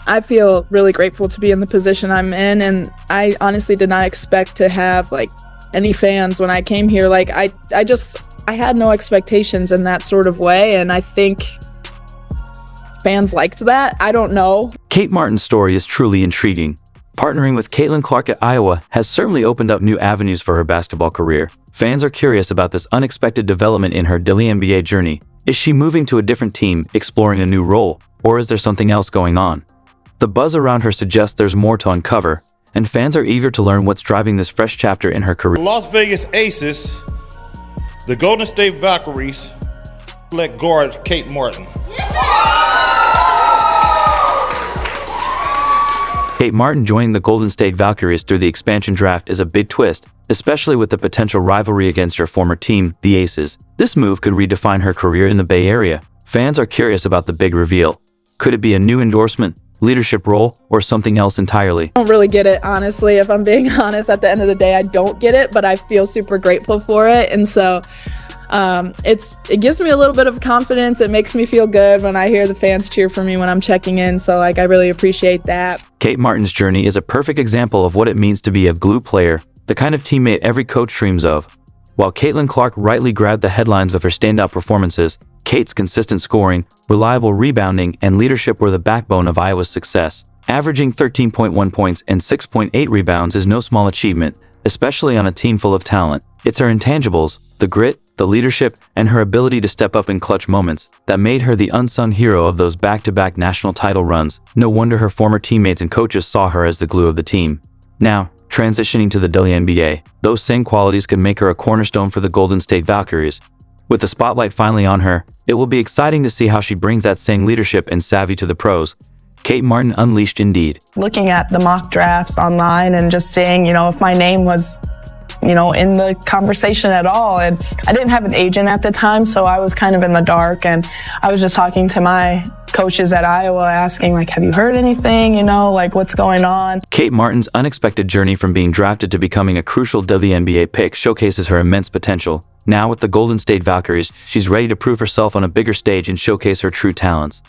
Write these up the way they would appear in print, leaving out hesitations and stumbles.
I feel really grateful to be in the position I'm in, and I honestly did not expect to have like any fans when I came here. Like I had no expectations in that sort of way, and I think fans liked that. I don't know. Kate Martin's story is truly intriguing. Partnering with Caitlin Clark at Iowa has certainly opened up new avenues for her basketball career. Fans are curious about this unexpected development in her WNBA journey. Is she moving to a different team, exploring a new role, or is there something else going on? The buzz around her suggests there's more to uncover, and fans are eager to learn what's driving this fresh chapter in her career. Las Vegas Aces, the Golden State Valkyries, let guard Kate Martin. Kate Martin joining the Golden State Valkyries through the expansion draft is a big twist, especially with the potential rivalry against her former team, the Aces. This move could redefine her career in the Bay Area. Fans are curious about the big reveal. Could it be a new endorsement, leadership role, or something else entirely? I don't really get it, honestly. If I'm being honest, at the end of the day, I don't get it, but I feel super grateful for it. And so it gives me a little bit of confidence. It makes me feel good when I hear the fans cheer for me when I'm checking in. So like, I really appreciate that. Kate Martin's journey is a perfect example of what it means to be a glue player, the kind of teammate every coach dreams of. While Caitlin Clark rightly grabbed the headlines with her standout performances, Kate's consistent scoring, reliable rebounding, and leadership were the backbone of Iowa's success. Averaging 13.1 points and 6.8 rebounds is no small achievement, especially on a team full of talent. It's her intangibles, the grit, the leadership, and her ability to step up in clutch moments that made her the unsung hero of those back-to-back national title runs. No wonder her former teammates and coaches saw her as the glue of the team. Now, transitioning to the WNBA, those same qualities could make her a cornerstone for the Golden State Valkyries. With the spotlight finally on her, it will be exciting to see how she brings that same leadership and savvy to the pros. Kate Martin unleashed indeed. Looking at the mock drafts online and just seeing, if my name was, in the conversation at all. And I didn't have an agent at the time, so I was kind of in the dark. And I was just talking to my coaches at Iowa asking, have you heard anything, what's going on? Kate Martin's unexpected journey from being drafted to becoming a crucial WNBA pick showcases her immense potential. Now with the Golden State Valkyries, she's ready to prove herself on a bigger stage and showcase her true talents.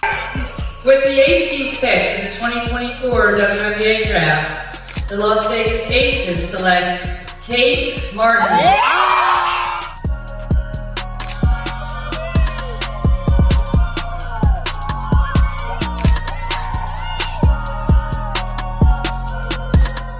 With the 18th pick in the 2024 WNBA Draft, the Las Vegas Aces select Kate Martin.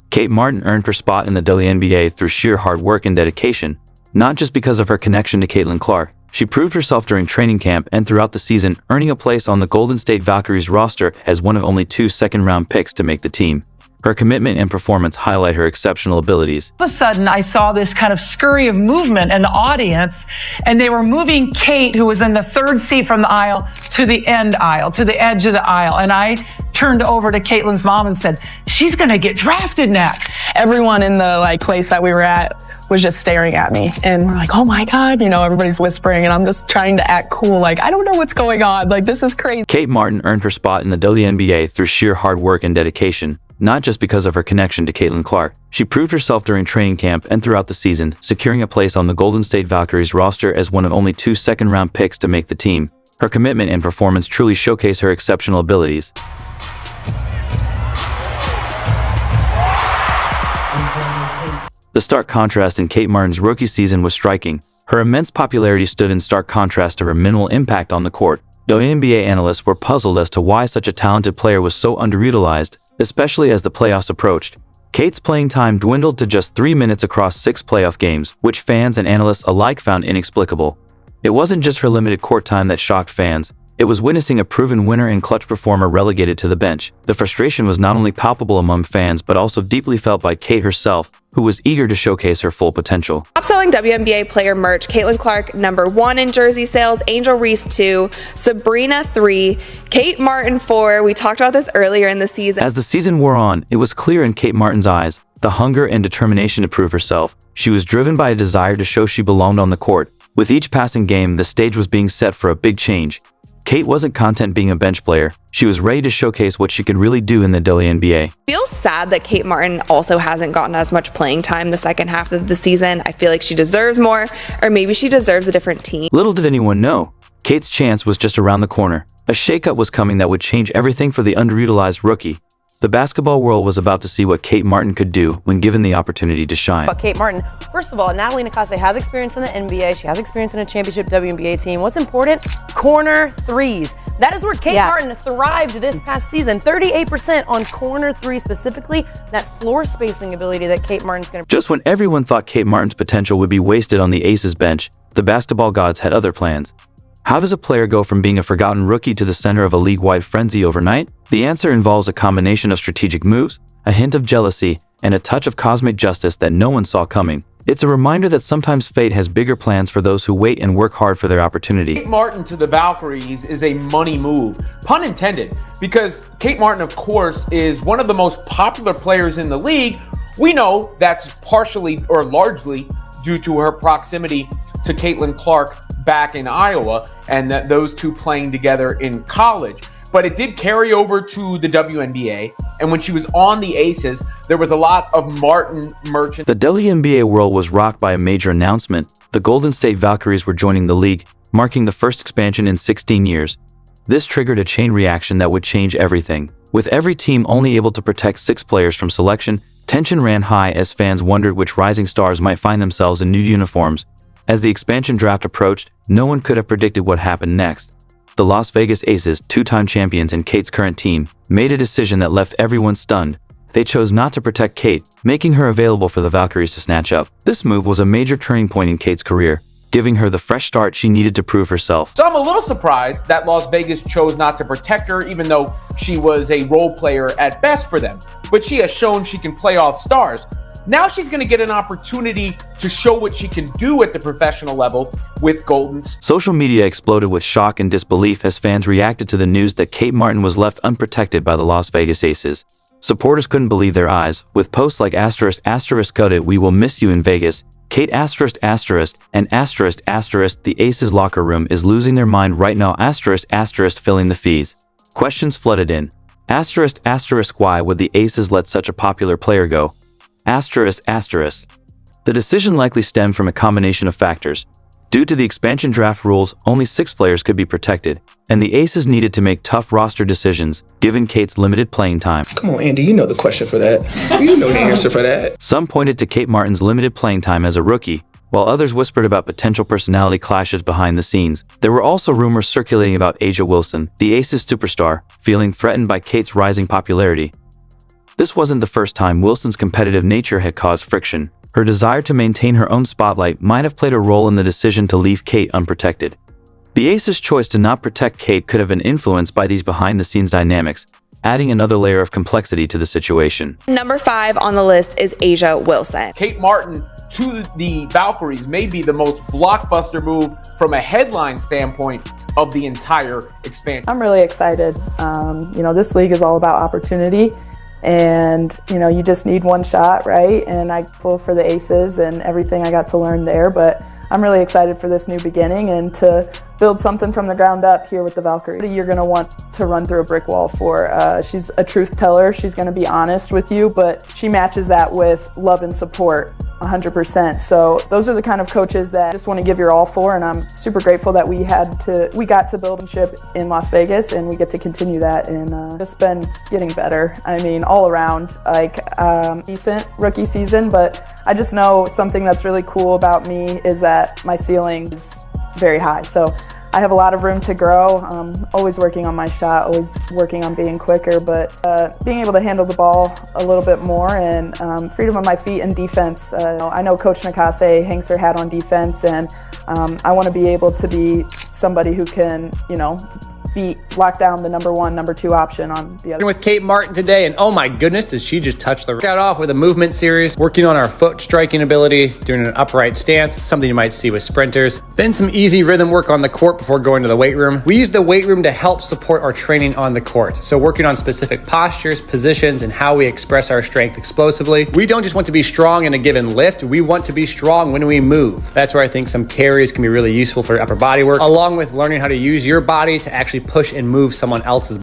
Kate Martin earned her spot in the WNBA through sheer hard work and dedication. Not just because of her connection to Caitlin Clark, she proved herself during training camp and throughout the season, earning a place on the Golden State Valkyries roster as one of only 2 second-round picks to make the team. Her commitment and performance highlight her exceptional abilities. All of a sudden, I saw this kind of scurry of movement in the audience, and they were moving Kate, who was in the third seat from the aisle, to the end aisle, to the edge of the aisle. And I turned over to Caitlin's mom and said, she's going to get drafted next. Everyone in the place that we were at was just staring at me, and we're like, oh my God, everybody's whispering, and I'm just trying to act cool. I don't know what's going on. This is crazy. Kate Martin earned her spot in the WNBA through sheer hard work and dedication. Not just because of her connection to Caitlin Clark. She proved herself during training camp and throughout the season, securing a place on the Golden State Valkyries roster as one of only 2 second-round picks to make the team. Her commitment and performance truly showcase her exceptional abilities. The stark contrast in Kate Martin's rookie season was striking. Her immense popularity stood in stark contrast to her minimal impact on the court. WNBA analysts were puzzled as to why such a talented player was so underutilized, especially as the playoffs approached. Kate's playing time dwindled to just 3 minutes across 6 playoff games, which fans and analysts alike found inexplicable. It wasn't just her limited court time that shocked fans. It was witnessing a proven winner and clutch performer relegated to the bench. The frustration was not only palpable among fans, but also deeply felt by Kate herself, who was eager to showcase her full potential. Top-selling WNBA player merch, Caitlin Clark, #1 in jersey sales, Angel Reese 2, Sabrina 3, Kate Martin 4. We talked about this earlier in the season. As the season wore on, it was clear in Kate Martin's eyes, the hunger and determination to prove herself. She was driven by a desire to show she belonged on the court. With each passing game, the stage was being set for a big change. Kate wasn't content being a bench player. She was ready to showcase what she could really do in the WNBA. Feels sad that Kate Martin also hasn't gotten as much playing time the second half of the season. I feel like she deserves more, or maybe she deserves a different team. Little did anyone know, Kate's chance was just around the corner. A shakeup was coming that would change everything for the underutilized rookie. The basketball world was about to see what Kate Martin could do when given the opportunity to shine. But Kate Martin, first of all, Natalie Nakase has experience in the NBA. She has experience in a championship WNBA team. What's important? Corner threes. That is where Kate Martin thrived this past season. 38% on corner three specifically. That floor spacing ability that Kate Martin's going to... Just when everyone thought Kate Martin's potential would be wasted on the Aces bench, the basketball gods had other plans. How does a player go from being a forgotten rookie to the center of a league-wide frenzy overnight? The answer involves a combination of strategic moves, a hint of jealousy, and a touch of cosmic justice that no one saw coming. It's a reminder that sometimes fate has bigger plans for those who wait and work hard for their opportunity. Kate Martin to the Valkyries is a money move, pun intended, because Kate Martin, of course, is one of the most popular players in the league. We know that's partially or largely due to her proximity to Caitlin Clark back in Iowa, and that those two playing together in college. But it did carry over to the WNBA, and when she was on the Aces, there was a lot of Martin merchant. The WNBA world was rocked by a major announcement. The Golden State Valkyries were joining the league, marking the first expansion in 16 years. This triggered a chain reaction that would change everything. With every team only able to protect 6 players from selection, tension ran high as fans wondered which rising stars might find themselves in new uniforms. As the expansion draft approached, no one could have predicted what happened next. The Las Vegas Aces, 2-time champions and Kate's current team, made a decision that left everyone stunned. They chose not to protect Kate, making her available for the Valkyries to snatch up. This move was a major turning point in Kate's career, giving her the fresh start she needed to prove herself. So I'm a little surprised that Las Vegas chose not to protect her, even though she was a role player at best for them. But she has shown she can play off stars. Now she's going to get an opportunity to show what she can do at the professional level with Golden State. Social media exploded with shock and disbelief as fans reacted to the news that Kate Martin was left unprotected by the Las Vegas Aces. Supporters couldn't believe their eyes, with posts like **** gutted, we will miss you in Vegas, Kate ****, and ****, the Aces locker room is losing their mind right now, ***, filling the fees. Questions flooded in. ***, why would the Aces let such a popular player go? ***. The decision likely stemmed from a combination of factors. Due to the expansion draft rules, only 6 players could be protected, and the Aces needed to make tough roster decisions, given Kate's limited playing time. Come on, Andy, you know the question for that. You know the answer for that. Some pointed to Kate Martin's limited playing time as a rookie, while others whispered about potential personality clashes behind the scenes. There were also rumors circulating about A'ja Wilson, the Aces superstar, feeling threatened by Kate's rising popularity. This wasn't the first time Wilson's competitive nature had caused friction. Her desire to maintain her own spotlight might have played a role in the decision to leave Kate unprotected. The Aces' choice to not protect Kate could have been influenced by these behind-the-scenes dynamics, adding another layer of complexity to the situation. Number 5 on the list is A'ja Wilson. Kate Martin to the Valkyries may be the most blockbuster move from a headline standpoint of the entire expansion. I'm really excited. This league is all about opportunity. And you just need one shot, right? And I pull for the Aces and everything I got to learn there, but I'm really excited for this new beginning and to build something from the ground up here with the Valkyrie. You're going to want to run through a brick wall for. She's a truth teller. She's going to be honest with you, but she matches that with love and support 100%. So those are the kind of coaches that just want to give your all for, and I'm super grateful that we got to build a ship in Las Vegas, and we get to continue that, and just been getting better. I mean, all around, decent rookie season, but I just know something that's really cool about me is that my ceiling is very high. So I have a lot of room to grow. Always working on my shot, always working on being quicker, but being able to handle the ball a little bit more and freedom of my feet and defense. I know Coach Nakase hangs her hat on defense, and I want to be able to be somebody who can, lock down the number 1, number 2 option on the other. With Kate Martin today, and oh my goodness, did she just touch the... Got off with a movement series, working on our foot striking ability, doing an upright stance, something you might see with sprinters. Then some easy rhythm work on the court before going to the weight room. We use the weight room to help support our training on the court. So working on specific postures, positions, and how we express our strength explosively. We don't just want to be strong in a given lift, we want to be strong when we move. That's where I think some carries can be really useful for upper body work, along with learning how to use your body to actually push and move someone else's